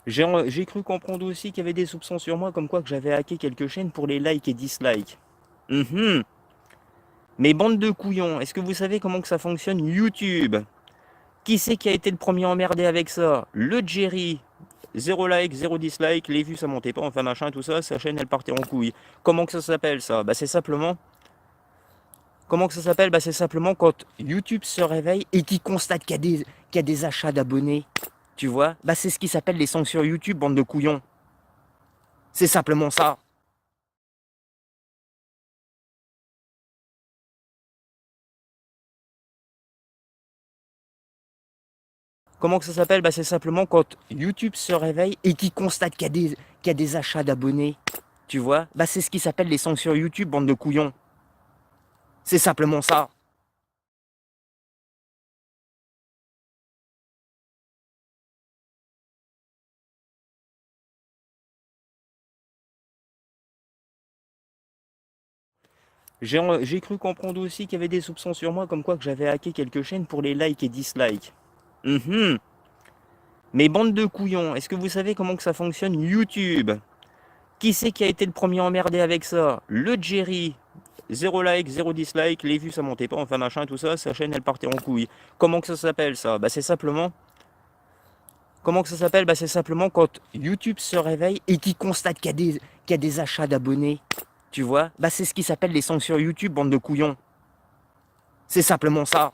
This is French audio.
J'ai cru comprendre aussi qu'il y avait des soupçons sur moi comme quoi que j'avais hacké quelques chaînes pour les likes et dislikes. Mhm. Mais bande de couillons, est-ce que vous savez comment que ça fonctionne YouTube? Qui c'est qui a été le premier emmerdé avec ça? Le Jerry. Zéro like, zéro dislike, les vues ça montait pas, enfin machin, tout ça, sa chaîne elle partait en couille. Comment que ça s'appelle ça? Bah c'est simplement. Comment que ça s'appelle? Bah c'est simplement quand YouTube se réveille et qu'il constate qu'il y a des achats d'abonnés. Tu vois? Bah c'est ce qui s'appelle les sanctions YouTube, bande de couillons. C'est simplement ça. Comment que ça s'appelle? Bah c'est simplement quand YouTube se réveille et qu'il constate qu'il y a des achats d'abonnés. Tu vois? Bah c'est ce qui s'appelle les sanctions YouTube, bande de couillons. C'est simplement ça. J'ai cru comprendre aussi qu'il y avait des soupçons sur moi comme quoi que j'avais hacké quelques chaînes pour les likes et dislikes. Mhm. Mais bande de couillons, est-ce que vous savez comment que ça fonctionne YouTube? Qui c'est qui a été le premier emmerdé avec ça? Le Jerry. Zéro like, zéro dislike, les vues ça montait pas, enfin machin, tout ça, sa chaîne elle partait en couille. Comment que ça s'appelle ça? Bah c'est simplement. Comment que ça s'appelle? Bah c'est simplement quand YouTube se réveille et qu'il constate qu'il y a des achats d'abonnés. Tu vois? Bah c'est ce qui s'appelle les sanctions YouTube, bande de couillons. C'est simplement ça.